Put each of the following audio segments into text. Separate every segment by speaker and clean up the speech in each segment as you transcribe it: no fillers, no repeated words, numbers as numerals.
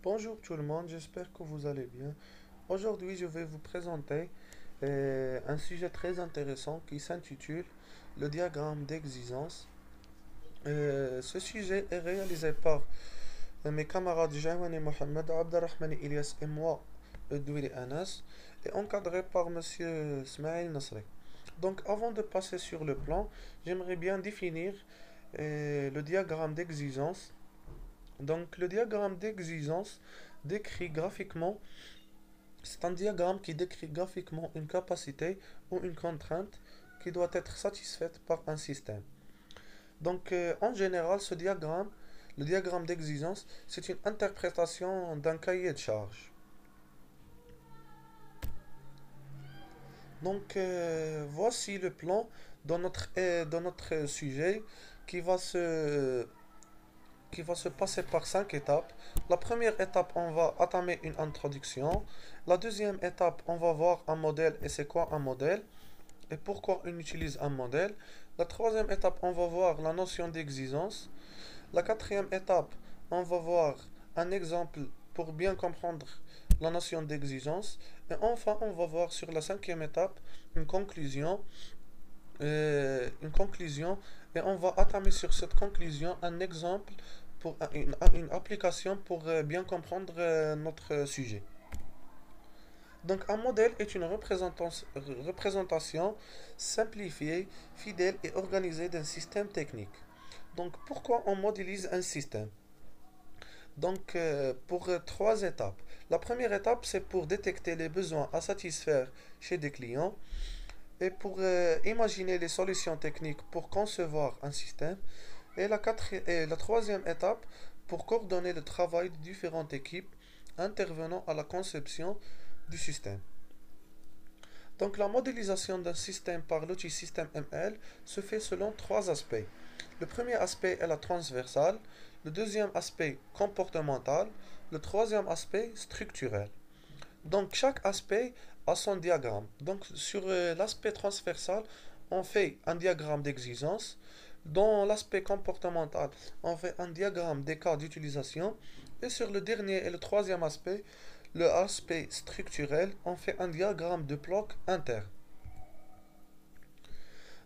Speaker 1: Bonjour tout le monde, j'espère que vous allez bien. Aujourd'hui, je vais vous présenter un sujet très intéressant qui s'intitule le diagramme d'existence. Ce sujet est réalisé par mes camarades Jawani Mohamed, Abderrahmani Ilyas et moi, Douili Anas, et encadré par Monsieur Smail Nasri. Donc, avant de passer sur le plan, j'aimerais bien définir le diagramme d'existence. Donc, le diagramme d'existence décrit graphiquement c'est un diagramme qui décrit graphiquement une capacité ou une contrainte qui doit être satisfaite par un système. Donc, en général, le diagramme d'exigence, c'est une interprétation d'un cahier de charges. Donc, voici le plan dans notre sujet qui va se, qui va se passer par cinq étapes. La première étape, on va entamer une introduction. La deuxième étape, on va voir un modèle et c'est quoi un modèle. Et pourquoi on utilise un modèle. La troisième étape, on va voir la notion d'existence. La quatrième étape, on va voir un exemple pour bien comprendre la notion d'exigence. Et enfin, on va voir sur la cinquième étape une conclusion. Une conclusion et on va attamer sur cette conclusion un exemple pour une application pour bien comprendre notre sujet. Donc un modèle est une représentation simplifiée, fidèle et organisée d'un système technique. Donc pourquoi on modélise un système? Donc pour trois étapes. La première étape, c'est pour détecter les besoins à satisfaire chez des clients et pour imaginer les solutions techniques pour concevoir un système. Et la troisième étape, pour coordonner le travail de différentes équipes intervenant à la conception du système. Donc la modélisation d'un système par l'outil système ML se fait selon trois aspects. Le premier aspect est la transversale, le deuxième aspect comportemental, le troisième aspect structurel. Donc chaque aspect a son diagramme. Donc sur l'aspect transversal, on fait un diagramme d'exigence. Dans l'aspect comportemental, on fait un diagramme des cas d'utilisation. Et sur le dernier et le troisième aspect, le aspect structurel, on fait un diagramme de bloc interne.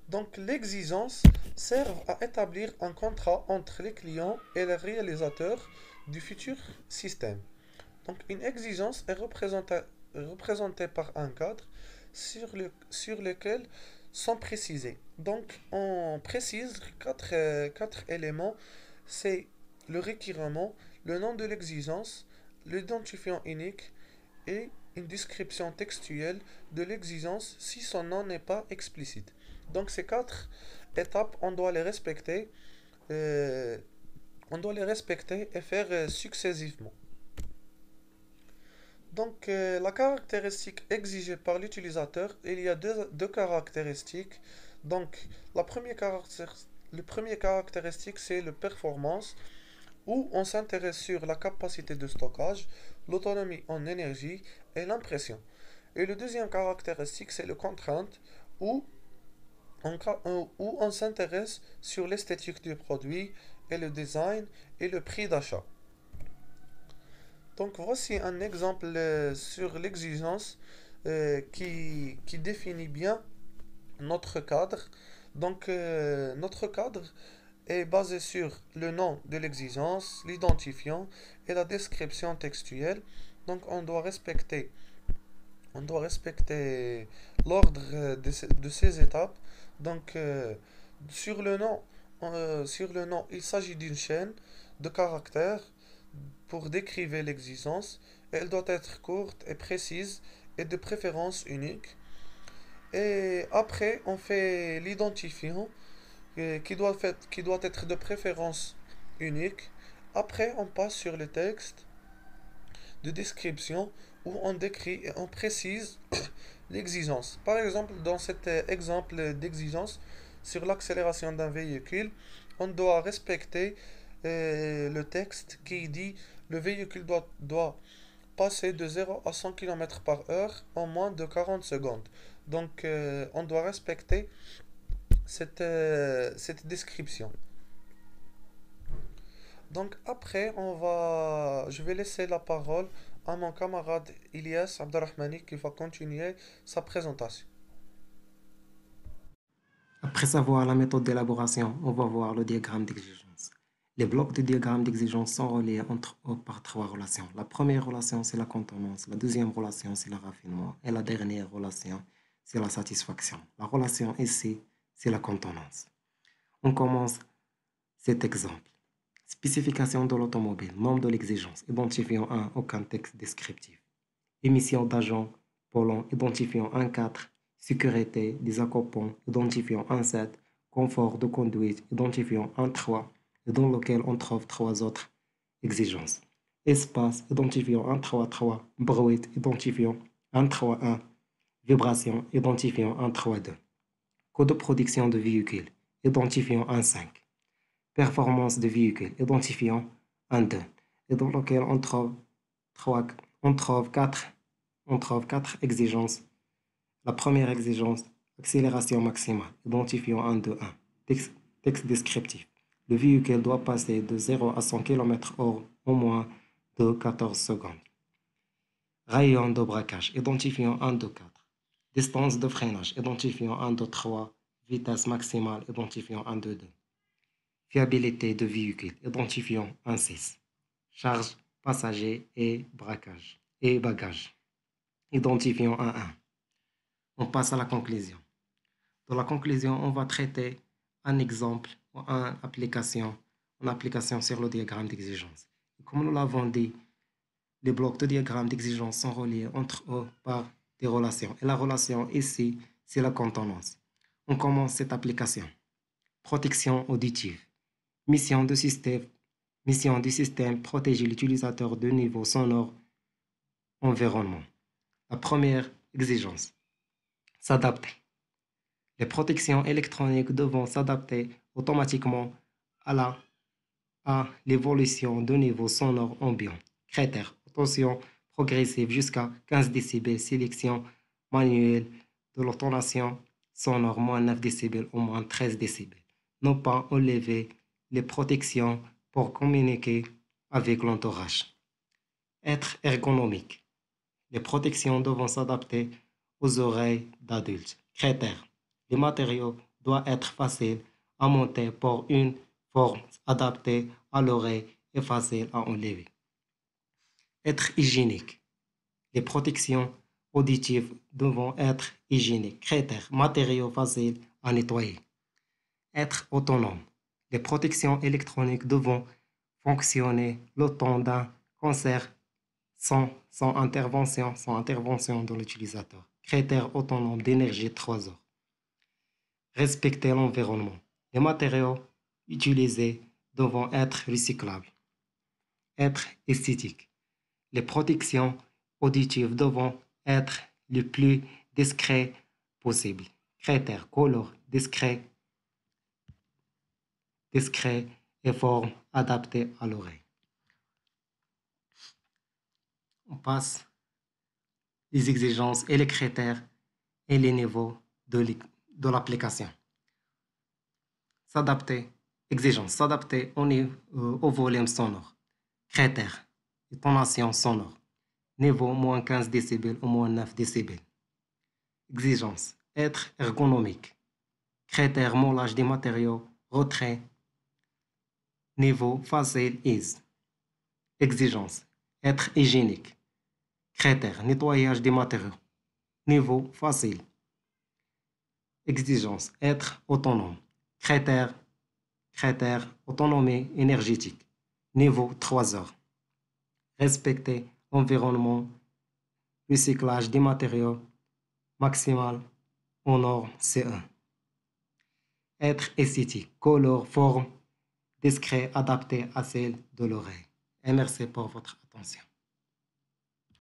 Speaker 1: Donc l'exigence sert à établir un contrat entre les clients et les réalisateurs du futur système. Donc une exigence est représentée par un cadre sur lequel sont précisés. Donc on précise quatre éléments. C'est le requirement, le nom de l'exigence, l'identifiant unique et une description textuelle de l'exigence si son nom n'est pas explicite. Donc ces quatre étapes, euh, on doit les respecter et faire successivement. Donc, la caractéristique exigée par l'utilisateur, il y a deux caractéristiques. Donc, la première le premier caractéristique, c'est le performance, où on s'intéresse sur la capacité de stockage, l'autonomie en énergie et l'impression. Et le deuxième caractéristique, c'est le contrainte, où où on s'intéresse sur l'esthétique du produit et le design et le prix d'achat. Donc voici un exemple sur l'exigence qui définit bien notre cadre. Donc notre cadre est basé sur le nom de l'exigence, l'identifiant et la description textuelle. Donc on doit respecter l'ordre de ces étapes. Donc sur le nom, sur le nom, il s'agit d'une chaîne de caractères pour décrire l'existence. Elle doit être courte et précise et de préférence unique. Et après, on fait l'identifiant qui doit être de préférence unique. Après, on passe sur le texte de description où on décrit et on précise l'exigence. Par exemple, dans cet exemple d'exigence sur l'accélération d'un véhicule, on doit respecter le texte qui dit le véhicule doit passer de 0 à 100 km par heure en moins de 40 secondes. Donc, on doit respecter cette description. Donc, après, je vais laisser la parole à mon camarade Ilyas Abderrahmani qui va continuer sa présentation.
Speaker 2: Après savoir la méthode d'élaboration, on va voir le diagramme d'exigence. Les blocs de diagramme d'exigence sont reliés entre eux par trois relations. La première relation, c'est la contenance. La deuxième relation, c'est le raffinement. Et la dernière relation, c'est la satisfaction. La relation ici, c'est la contenance. On commence cet exemple. Spécification de l'automobile, nombre de l'exigence, identifiant un aucun texte descriptif. Émission d'agents polluants, identifiant un 4. Sécurité des accoupants, identifiant un 7. Confort de conduite, identifiant un 3. Et dans lequel on trouve trois autres exigences. Espace, identifiant un 3,3. Bruit, identifiant un 3,1. Vibration, identifiant un 3,2. Code de production de véhicules, identifiant un 5. Performance de véhicules, identifiant un 2. Et dans lequel on trouve 4 exigences. La première exigence, accélération maximale, identifiant un 2,1. Texte descriptif. Le véhicule doit passer de 0 à 100 km/h en moins de 14 secondes. Rayon de braquage, identifiant un 2,4. Distance de freinage, identifiant un 2,3. Vitesse maximale, identifiant un 2,2. Fiabilité de véhicule, identifiant un 6. Charge passager et braquage et bagages, identifiant un 1. On passe à la conclusion. Dans la conclusion, on va traiter un exemple ou une application sur le diagramme d'exigence. Comme nous l'avons dit, les blocs de diagramme d'exigence sont reliés entre eux par des relations. Et la relation ici, c'est la contenance. On commence cette application. Protection auditive. Mission du système, protéger l'utilisateur de niveau sonore environnement. La première exigence, s'adapter. Les protections électroniques devront s'adapter automatiquement à l'évolution de niveau sonore ambiant. Critères, attention progressive jusqu'à 15 dB, sélection manuelle de l'intonation sonore, moins 9 dB ou moins 13 dB. Ne pas enlever les protections pour communiquer avec l'entourage. Être ergonomique. Les protections devront s'adapter aux oreilles d'adultes. Critères. Les matériaux doivent être faciles à monter pour une forme adaptée à l'oreille et facile à enlever. Être hygiénique. Les protections auditives devront être hygiéniques. Critères. Matériaux faciles à nettoyer. Être autonome. Les protections électroniques devront fonctionner le temps d'un concert sans intervention de l'utilisateur. Critères autonomes d'énergie 3 heures. Respecter l'environnement. Les matériaux utilisés devront être recyclables. Être esthétique. Les protections auditives devront être le plus discrets possible. Critères couleur discret et forme adaptée à l'oreille. On passe les exigences et les critères et les niveaux de l'application. S'adapter, exigence, s'adapter au volume sonore. Critères, intonation sonore. Niveau moins 15 dB ou moins 9 dB. Exigence, être ergonomique. Critères, moulage des matériaux, retrait. Niveau facile, ease. Exigence, être hygiénique. Critères, nettoyage des matériaux. Niveau facile. Exigence, être autonome. Critères, autonomie énergétique. Niveau 3 heures. Respecter environnement, recyclage des matériaux, maximal en norme C1. Être esthétique, couleur, forme, discret, adapté à celle de l'oreille. Et merci pour votre attention.